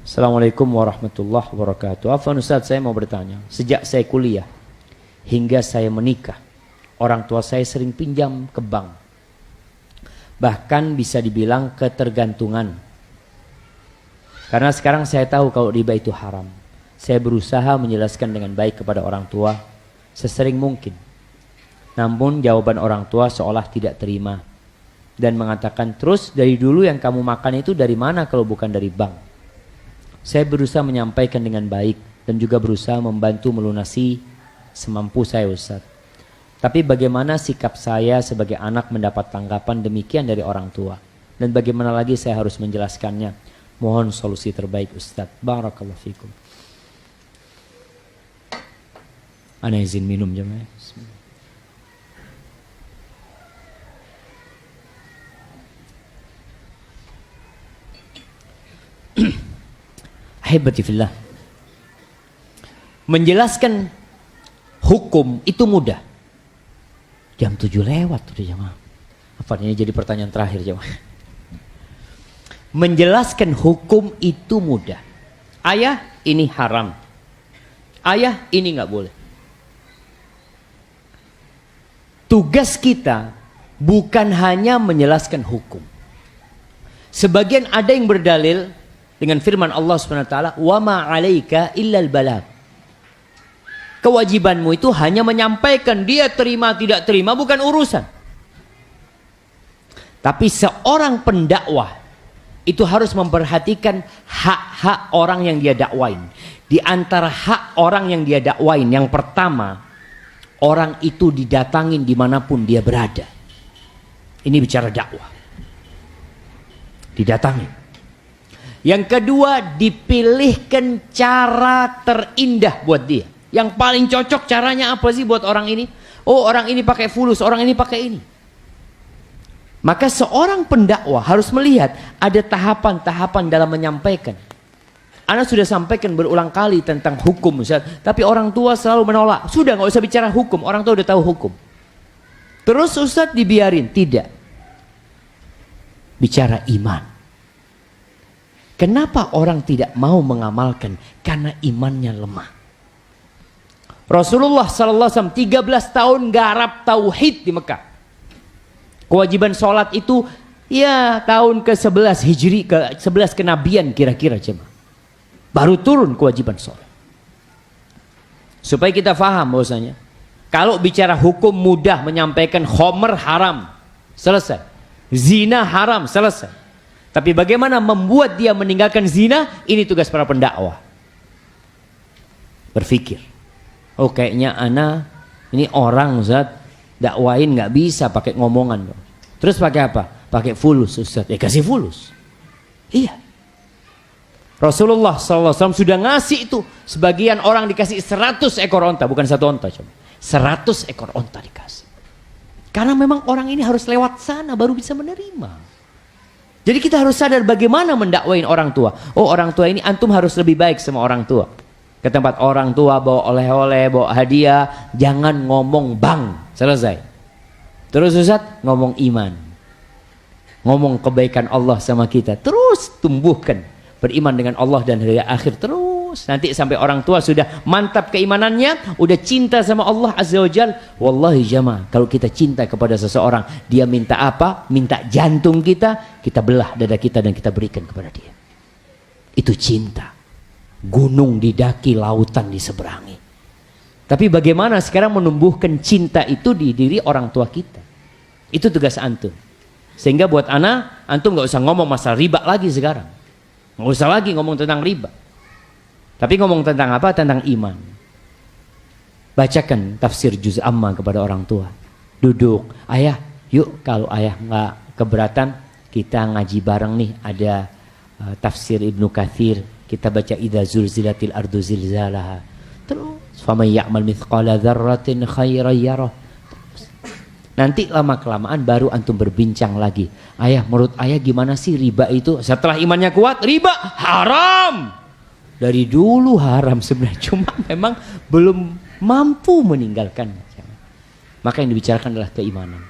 Assalamualaikum warahmatullahi wabarakatuh. Afwan Ustaz, saya mau bertanya. Sejak saya kuliah hingga saya menikah, orang tua saya sering pinjam ke bank. Bahkan bisa dibilang ketergantungan. Karena sekarang saya tahu kalau riba itu haram. Saya berusaha menjelaskan dengan baik kepada orang tua sesering mungkin. Namun jawaban orang tua seolah tidak terima. Dan mengatakan, terus dari dulu yang kamu makan itu dari mana kalau bukan dari bank? Saya berusaha menyampaikan dengan baik dan juga berusaha membantu melunasi semampu saya Ustaz. Tapi bagaimana sikap saya sebagai anak mendapat tanggapan demikian dari orang tua? Dan bagaimana lagi saya harus menjelaskannya? Mohon solusi terbaik Ustaz. Barakallahu fikum. Ana izin minum jemaah. Ahibati fillah. Menjelaskan hukum itu mudah. Jam 7 lewat tuh jemaah. Apa ini jadi pertanyaan terakhir jemaah. Menjelaskan hukum itu mudah. Ayah, ini haram. Ayah, ini nggak boleh. Tugas kita bukan hanya menjelaskan hukum. Sebagian ada yang berdalil dengan firman Allah SWT, wa ma 'alaika illal balagh. Kewajibanmu itu hanya menyampaikan, dia terima tidak terima bukan urusan. Tapi seorang pendakwah itu harus memperhatikan hak-hak orang yang dia dakwain. Di antara hak orang yang dia dakwain, yang pertama, orang itu didatangin dimanapun dia berada. Ini bicara dakwah. Didatangin. Yang kedua, dipilihkan cara terindah buat dia. Yang paling cocok caranya apa sih buat orang ini? Oh, orang ini pakai fulus, orang ini pakai ini. Maka seorang pendakwah harus melihat ada tahapan-tahapan dalam menyampaikan. Ana sudah sampaikan berulang kali tentang hukum Ustaz, tapi orang tua selalu menolak. Sudah nggak usah bicara hukum, orang tua udah tahu hukum. Terus Ustaz dibiarin, tidak. Bicara iman. Kenapa orang tidak mau mengamalkan? Karena imannya lemah. Rasulullah SAW 13 tahun garap tauhid di Mekah. Kewajiban sholat itu ya tahun ke-11 Hijri, ke-11 kenabian kira-kira jemaah. Baru turun kewajiban sholat. Supaya kita faham bahwasanya kalau bicara hukum mudah menyampaikan khomer haram, selesai. Zina haram, selesai. Tapi bagaimana membuat dia meninggalkan zina, ini tugas para pendakwah. Berpikir, oh kayaknya ana ini orang Ustaz, dakwain nggak bisa pakai ngomongan. Terus pakai apa? Pakai fulus Ustaz. Ya kasih fulus. Iya. Rasulullah SAW sudah ngasih itu. Sebagian orang dikasih 100 ekor onta, bukan 1 onta coba. 100 ekor onta dikasih. Karena memang orang ini harus lewat sana baru bisa menerima. Jadi kita harus sadar bagaimana mendakwain orang tua. Oh, orang tua ini antum harus lebih baik sama orang tua. Ke tempat orang tua bawa oleh-oleh, bawa hadiah, jangan ngomong bang. Selesai. Terus Ustaz ngomong iman. Ngomong kebaikan Allah sama kita. Terus tumbuhkan beriman dengan Allah dan hari akhir terus. Nanti sampai orang tua sudah mantap keimanannya, udah cinta sama Allah Azza wa Jal. Wallahi jamaah, kalau kita cinta kepada seseorang, dia minta apa? Minta jantung kita, kita belah dada kita dan kita berikan kepada dia. Itu cinta. Gunung didaki, lautan diseberangi. Tapi bagaimana sekarang menumbuhkan cinta itu di diri orang tua kita? Itu tugas antum. Sehingga buat ana, antum gak usah ngomong masalah riba lagi sekarang. Gak usah lagi ngomong tentang riba. Tapi ngomong tentang apa? Tentang iman. Bacakan tafsir juz amma kepada orang tua. Duduk, ayah, yuk kalau ayah nggak keberatan, kita ngaji bareng nih. Ada tafsir Ibnu Katsir. Kita baca idza zulzilatil ardu zilzalaha. Terus, faman ya'mal mithqala dzarratin khairan yarah. Nanti lama-kelamaan baru antum berbincang lagi. Ayah, menurut ayah gimana sih riba itu? Setelah imannya kuat, riba haram. Dari dulu haram sebenarnya, cuma memang belum mampu meninggalkan. Maka yang dibicarakan adalah keimanan.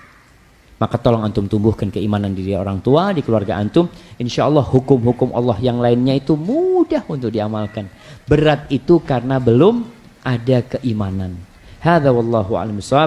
Maka tolong antum tumbuhkan keimanan di diri orang tua, di keluarga antum. Insya Allah hukum-hukum Allah yang lainnya itu mudah untuk diamalkan. Berat itu karena belum ada keimanan. Hadza wallahu a'lam bishawab.